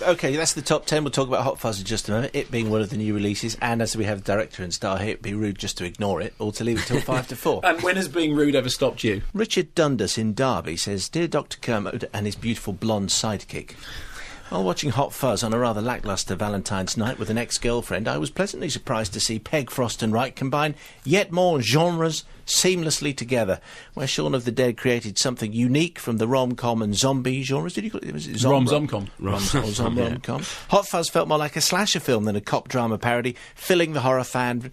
OK, that's the top 10. We'll talk about Hot Fuzz in just a moment, it being one of the new releases, and as we have the director and star here, it'd be rude just to ignore it, or to leave it till 5 to 4. And when has being rude ever stopped you? Richard Dundas in Derby says, Dear Dr Kermode and his beautiful blonde sidekick, while watching Hot Fuzz on a rather lacklustre Valentine's night with an ex-girlfriend, I was pleasantly surprised to see Pegg, Frost and Wright combine yet more genres seamlessly together, where Shaun of the Dead created something unique from the rom-com and zombie genres. Did you call it? Was it Rom-com. Rom-com. Hot Fuzz felt more like a slasher film than a cop drama parody, filling the horror fan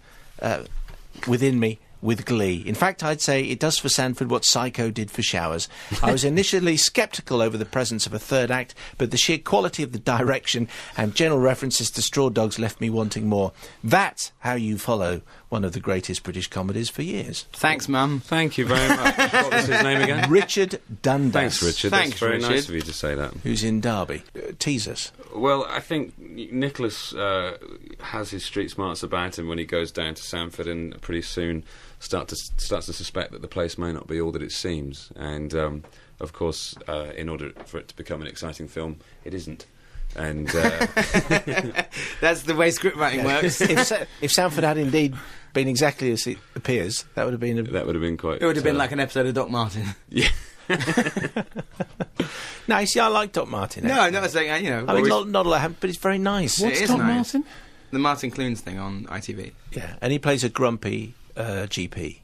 within me with glee. In fact, I'd say it does for Sanford what Psycho did for Showers. I was initially sceptical over the presence of a third act, but the sheer quality of the direction and general references to straw dogs left me wanting more. That's how you follow one of the greatest British comedies for years. Thanks, Mum. Thank you very much. What was his name again? Richard Dundas. Thanks, Richard. Thanks, That's very Richard. nice of you to say that. Who's in Derby. Tease us. Well, I think Nicholas has his street smarts about him when he goes down to Sanford, and pretty soon starts to suspect that the place may not be all that it seems. And of course, in order for it to become an exciting film, it isn't. And that's the way script writing works. If Sanford had indeed been exactly as it appears, that would have been quite. It would have been like an episode of Doc Martin. Yeah. No, you see, I like Doc Martin. No, I'm not saying, you know. I mean, not a lot, but it's very nice. What's It is Doc nice. Martin? The Martin Clunes thing on ITV. Yeah, and he plays a grumpy GP.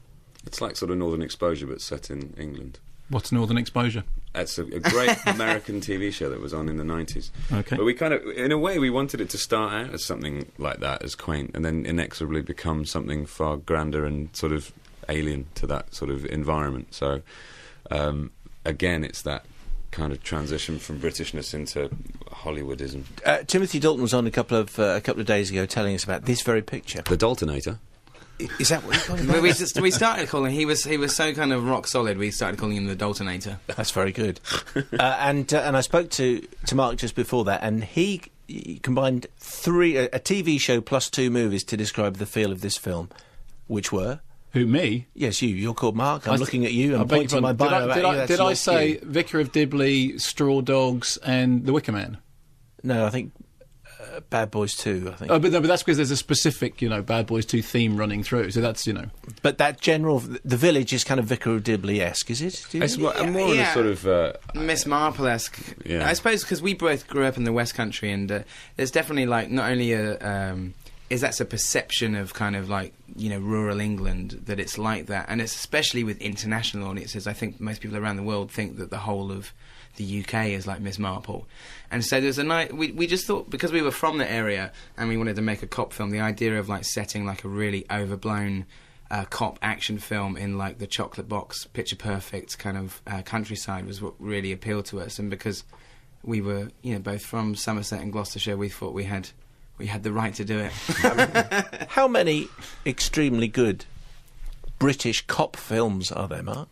It's like sort of Northern Exposure, but set in England. What's Northern Exposure? It's a great American TV show that was on in the 90s. Okay. But we kind of, in a way, we wanted it to start out as something like that, as quaint, and then inexorably become something far grander and sort of alien to that sort of environment. So, again, it's that kind of transition from Britishness into Hollywoodism. Timothy Dalton was on a couple of days ago telling us about this very picture. The Daltonator. Is that what you call him? we started calling he was so kind of rock solid. We started calling him the Daltonator. That's very good. And I spoke to Mark just before that, and he combined a TV show plus 2 movies to describe the feel of this film, which were. Who, me? Yes, you. You're called Mark. I'm looking at you. I'm pointing my bio at you. Did I say Vicar of Dibley, Straw Dogs, and The Wicker Man? No, I think Bad Boys 2, I think. Oh, but that's because there's a specific, Bad Boys 2 theme running through, so that's, But that general... The village is kind of Vicar of Dibley-esque, is it? It's more of a sort of... Miss Marple-esque. Yeah. I suppose because we both grew up in the West Country, and there's definitely, like, not only that's a perception of kind of like, rural England, that it's like that. And it's especially with international audiences. I think most people around the world think that the whole of the UK is like Miss Marple. And so there's a night, we just thought, because we were from the area and we wanted to make a cop film, the idea of like setting like a really overblown cop action film in like the chocolate box, picture perfect kind of countryside was what really appealed to us. And because we were, both from Somerset and Gloucestershire, we thought we had the right to do it. How many extremely good British cop films are there, Mark?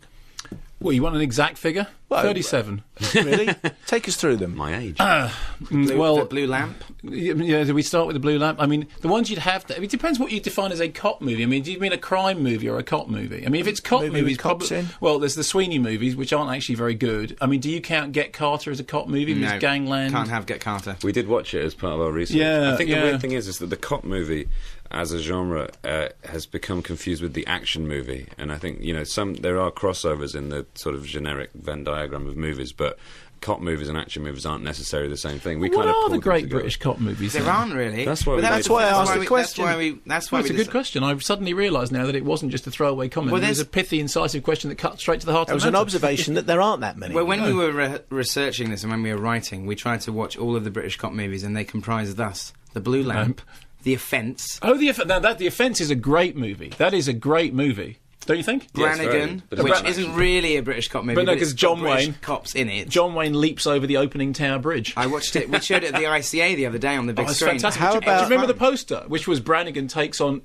Well, you want an exact figure? Well, 37. Really? Take us through them. My age. The Blue Lamp? Yeah, do we start with the Blue Lamp? I mean, the ones you'd have to... it depends what you define as a cop movie. I mean, do you mean a crime movie or a cop movie? I mean, if it's cop movies... Well, there's the Sweeney movies, which aren't actually very good. I mean, do you count Get Carter as a cop movie? No, Gangland? Can't have Get Carter. We did watch it as part of our research. Yeah, I think the weird thing is that the cop movie as a genre has become confused with the action movie, and I think there are crossovers in the sort of generic Venn diagram of movies, but cop movies and action movies aren't necessarily the same thing. What are the great British cop movies? There aren't really. That's why I asked the question. That's why it's a good question. I've suddenly realised now that it wasn't just a throwaway comment. Well, it was a pithy, incisive question that cut straight to the heart of the matter. It was an observation that there aren't that many. Well, when we were researching this and when we were writing, we tried to watch all of the British cop movies, and they comprise thus: The Blue Lamp, The Offence. Oh, The Offence is a great movie. That is a great movie. Don't you think? Brannigan, which isn't really a British cop movie, but no, because John British Wayne cops in it. John Wayne leaps over the opening Tower Bridge. I watched it. We showed it at the ICA the other day on the big screen. Fantastic. How Do you about remember the poster, which was Brannigan takes on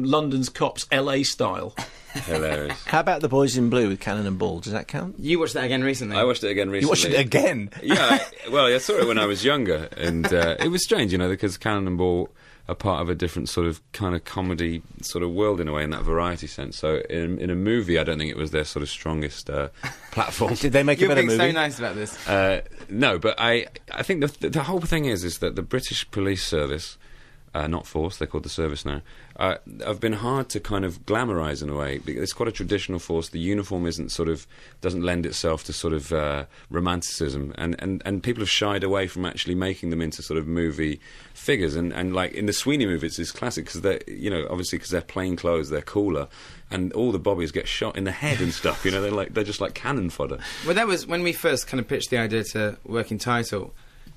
London's cops, LA style? Hilarious. How about The Boys in Blue with Cannon and Ball? Does that count? You watched that again recently. I watched it again recently. You watched it again? Yeah. I saw it when I was younger, and it was strange, because Cannon and Ball are part of a different sort of kind of comedy sort of world in a way, in that variety sense. So in a movie, I don't think it was their sort of strongest platform. Did they make a better movie? You're being so nice about this. No, but I think the whole thing is that the British police service, not force, they're called the service now, have been hard to kind of glamorise in a way. It's quite a traditional force. The uniform doesn't lend itself to sort of romanticism, and people have shied away from actually making them into sort of movie figures. And like in the Sweeney movie, it's classic because they're, obviously because they're plain clothes, they're cooler, and all the bobbies get shot in the head and stuff. They're just like cannon fodder. Well, that was when we first kind of pitched the idea to Working Title.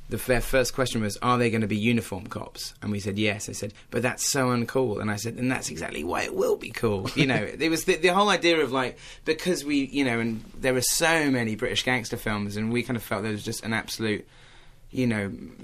Their first question was, are they going to be uniform cops? And we said yes. They said, but that's so uncool. And I said, and that's exactly why it will be cool. It was the whole idea of like, because we, and there are so many British gangster films, and we kind of felt there was just an absolute,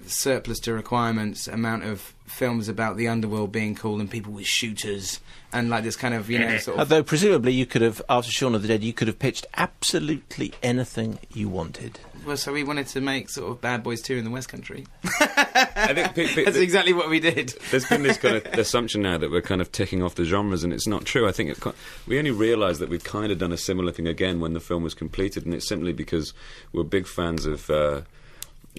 surplus to requirements amount of films about the underworld being cool and people with shooters and like this kind of, sort of... Although presumably you could have, after Shaun of the Dead, you could have pitched absolutely anything you wanted. Well, so we wanted to make sort of Bad Boys 2 in the West Country. I think that's exactly what we did. There's been this kind of assumption now that we're kind of ticking off the genres, and it's not true. I think we only realised that we've kind of done a similar thing again when the film was completed, and it's simply because we're big fans of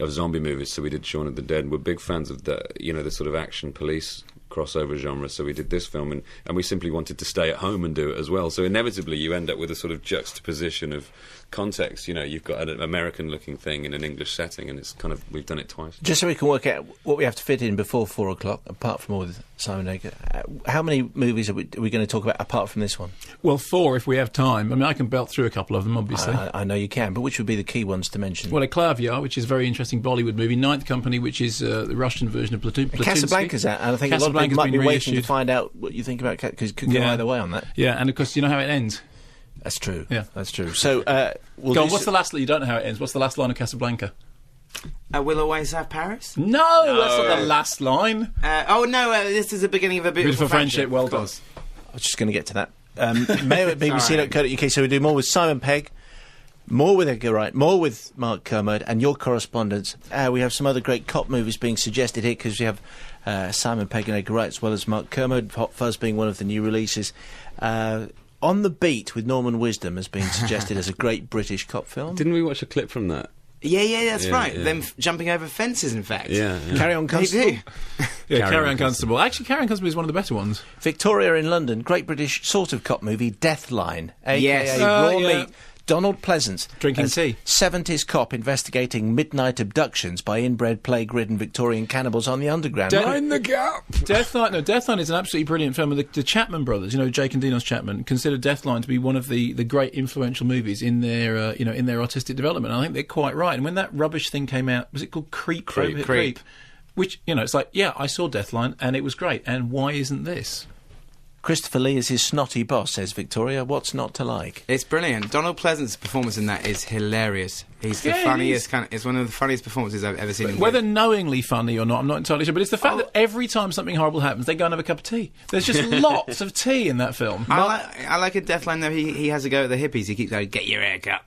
zombie movies, so we did Shaun of the Dead. We're big fans of the sort of action police crossover genre, so we did this film, and we simply wanted to stay at home and do it as well. So inevitably you end up with a sort of juxtaposition of context. You've got an American-looking thing in an English setting, and it's kind of, we've done it twice. Just so we can work out what we have to fit in before 4 o'clock, apart from all with Simon Egger, how many movies are we going to talk about apart from this one? Well, 4 if we have time. I mean, I can belt through a couple of them, obviously. I know you can, but which would be the key ones to mention? Well, A Klaviar, which is a very interesting Bollywood movie. Ninth Company, which is the Russian version of Platoon. Casablanca's out, and I think a lot of people might be waiting to find out what you think about because it could go either way on that. Yeah, and of course, you know how it ends. That's true. Yeah, that's true. So, go on. What's the last? You don't know how it ends. What's the last line of Casablanca? We'll always have Paris. No, that's not the last line. This is the beginning of a beautiful friendship. Well done. I was just going to get to that. Mayo at BBC.co.uk. So we do more with Simon Pegg, more with Edgar Wright, more with Mark Kermode, and your correspondence. We have some other great cop movies being suggested here because we have Simon Pegg and Edgar Wright as well as Mark Kermode. Hot Fuzz being one of the new releases. On the Beat with Norman Wisdom has been suggested as a great British cop film. Didn't we watch a clip from that? Yeah, that's right. Yeah. Them jumping over fences, in fact. Yeah. Carry On Constable. Carry On Constable. Actually, Carry On Constable is one of the better ones. Victoria in London, great British sort of cop movie, Deathline, a.k.a. Raw Meat. Donald Pleasance drinking tea. 70s cop investigating midnight abductions by inbred, plague-ridden Victorian cannibals on the underground. Mind the gap. Deathline is an absolutely brilliant film. The Chapman brothers, Jake and Dinos Chapman, consider Deathline to be one of the great influential movies in their in their artistic development. And I think they're quite right. And when that rubbish thing came out, was it called Creep? Creep. Which it's like, I saw Deathline and it was great. And why isn't this? Christopher Lee is his snotty boss, says Victoria. What's not to like? It's brilliant. Donald Pleasance's performance in that is hilarious. He's the funniest it's one of the funniest performances I've ever seen. Whether knowingly funny or not, I'm not entirely sure. But it's the fact that every time something horrible happens, they go and have a cup of tea. There's just lots of tea in that film. I like a Deathline though. He has a go at the hippies. He keeps going, "Get your hair cut."